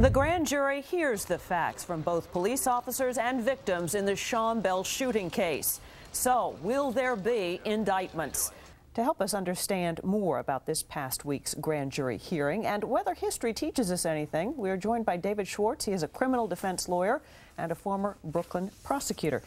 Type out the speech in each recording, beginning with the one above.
The grand jury hears the facts from both police officers and victims in the Sean Bell shooting case. So, will there be indictments? To help us understand more about this past week's grand jury hearing and whether history teaches us anything, we are joined by David Schwartz. He is a criminal defense lawyer and a former Brooklyn prosecutor.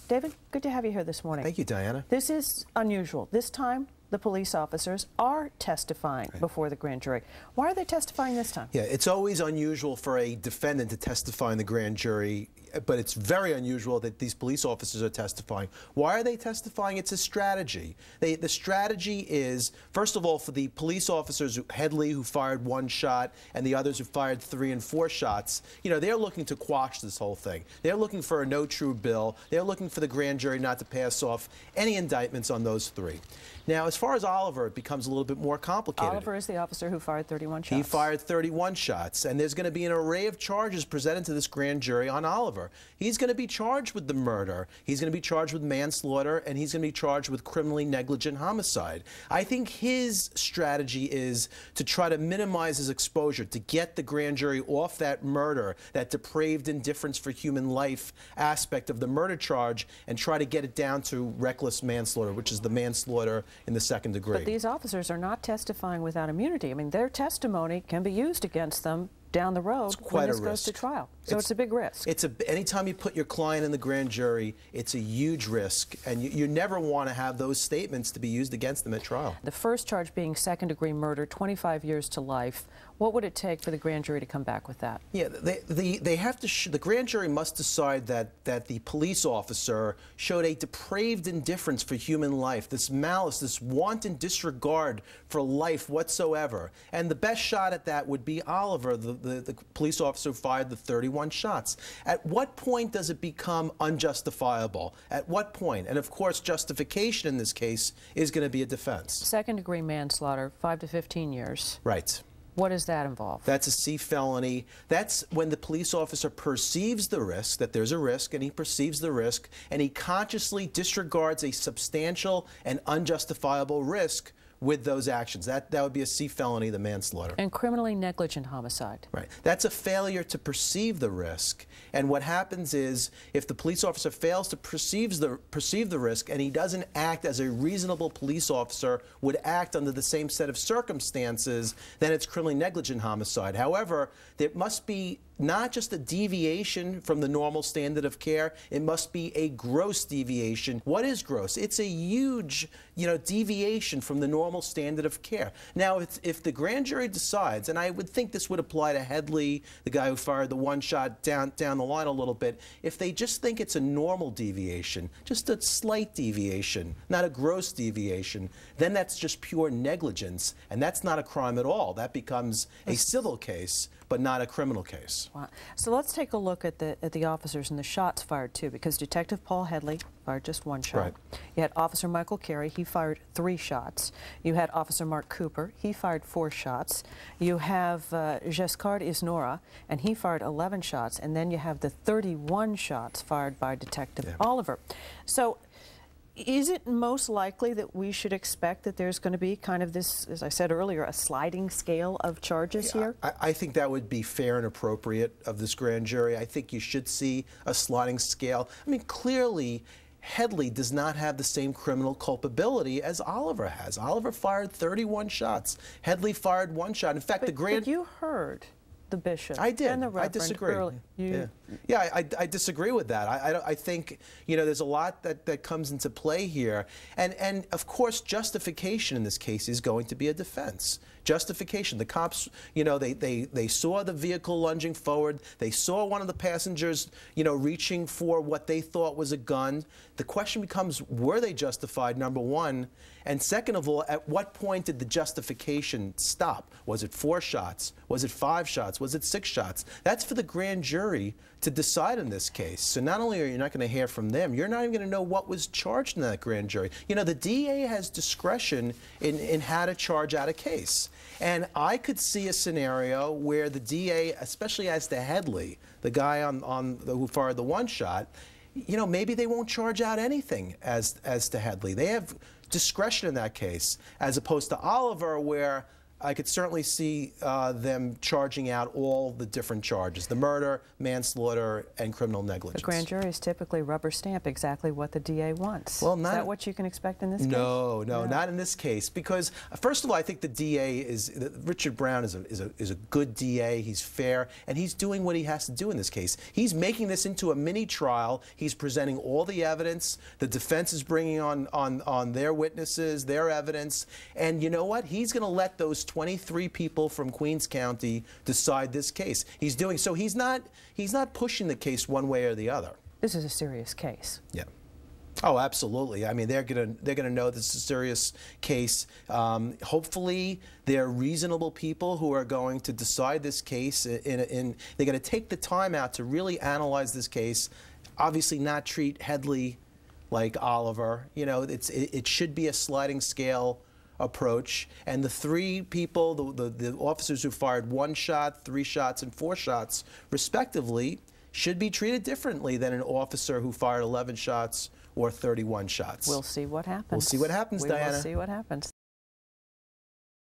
David, good to have you here this morning. Thank you, Diana. This is unusual. This time, the police officers are testifying before the grand jury. Why are they testifying this time? Yeah, it's always unusual for a defendant to testify in the grand jury, but it's very unusual that these police officers are testifying. Why are they testifying? It's a strategy. The strategy is, first of all, for the police officers, Headley, who fired one shot, and the others who fired 3 and 4 shots, you know, they're looking to quash this whole thing. They're looking for a no true bill. They're looking for the grand jury not to pass off any indictments on those 3. Now, as far as Oliver, it becomes a little bit more complicated. Oliver is the officer who fired 31 shots. He fired 31 shots, and there's going to be an array of charges presented to this grand jury on Oliver. He's going to be charged with the murder, he's going to be charged with manslaughter, and he's going to be charged with criminally negligent homicide. I think his strategy is to try to minimize his exposure, to get the grand jury off that murder, that depraved indifference for human life aspect of the murder charge, and try to get it down to reckless manslaughter, which is the manslaughter in the second degree. But these officers are not testifying without immunity. I mean, their testimony can be used against them down the road when this goes to trial. So it's a big risk. Anytime you put your client in the grand jury, it's a huge risk, and you never want to have those statements to be used against them at trial. The first charge being second-degree murder, 25 years to life. What would it take for the grand jury to come back with that? Yeah, they have to. The grand jury must decide that the police officer showed a depraved indifference for human life, this malice, this wanton disregard for life whatsoever. And the best shot at that would be Oliver, the police officer who fired the 31 shots. At what point does it become unjustifiable? At what point? And of course, justification in this case is going to be a defense. Second-degree manslaughter, 5 to 15 years. Right. What does that involve? That's a C felony. That's when the police officer perceives the risk, that there's a risk, and he perceives the risk, and he consciously disregards a substantial and unjustifiable risk with those actions. That would be a C felony, the manslaughter. And criminally negligent homicide. Right. That's a failure to perceive the risk. And what happens is, if the police officer fails to perceive the risk, and he doesn't act as a reasonable police officer would act under the same set of circumstances, then it's criminally negligent homicide. However, there must be not just a deviation from the normal standard of care, it must be a gross deviation. What is gross? It's a huge, deviation from the normal standard of care. Now, if the grand jury decides, and I would think this would apply to Headley, the guy who fired the one shot down the line a little bit, if they just think it's a normal deviation, just a slight deviation, not a gross deviation, then that's just pure negligence, and that's not a crime at all. That becomes a civil case, but not a criminal case. Wow. So let's take a look at the officers and the shots fired too, because Detective Paul Headley fired just one shot. Right. You had Officer Michael Carey, he fired 3 shots. You had Officer Mark Cooper, he fired 4 shots. You have Giscard Isnora, and he fired 11 shots, and then you have the 31 shots fired by Detective Oliver. So is it most likely that we should expect that there's going to be kind of this, as I said earlier, a sliding scale of charges here? I think that would be fair and appropriate of this grand jury. I think you should see a sliding scale. I mean, clearly, Headley does not have the same criminal culpability as Oliver has. Oliver fired 31 shots. Headley fired 1 shot. In fact, But you heard the bishop. I did. And the reverend I disagree. Early. I disagree with that. I think there's a lot that comes into play here, and of course justification in this case is going to be a defense. Justification. The cops, they saw the vehicle lunging forward. They saw one of the passengers, reaching for what they thought was a gun. The question becomes, were they justified? Number one, and second of all, at what point did the justification stop? Was it 4 shots? Was it 5 shots? Was it 6 shots? That's for the grand jury to decide in this case. So not only are you not going to hear from them, you're not even going to know what was charged in that grand jury. The DA has discretion in how to charge out a case. And I could see a scenario where the DA, especially as to Headley, the guy who fired the 1 shot, maybe they won't charge out anything as to Headley. They have discretion in that case, as opposed to Oliver, where I could certainly see them charging out all the different charges: the murder, manslaughter, and criminal negligence. The grand juries typically rubber stamp exactly what the DA wants. Well, is that what you can expect in this case? No, not in this case. Because first of all, I think the DA Richard Brown is a good DA. He's fair, and he's doing what he has to do in this case. He's making this into a mini trial. He's presenting all the evidence. The defense is bringing on their witnesses, their evidence, and you know what? He's going to let those 23 people from Queens County decide this case. He's doing so. He's not pushing the case one way or the other. This is a serious case. Yeah. Oh, absolutely. I mean, they're gonna know this is a serious case. Hopefully, they're reasonable people who are going to decide this case. They're going to take the time out to really analyze this case. Obviously, not treat Headley like Oliver. You know, it should be a sliding scale approach, and the three people, the officers who fired 1 shot, 3 shots, and 4 shots, respectively, should be treated differently than an officer who fired 11 shots or 31 shots. We'll see what happens. We'll see what happens, Diana. We'll see what happens.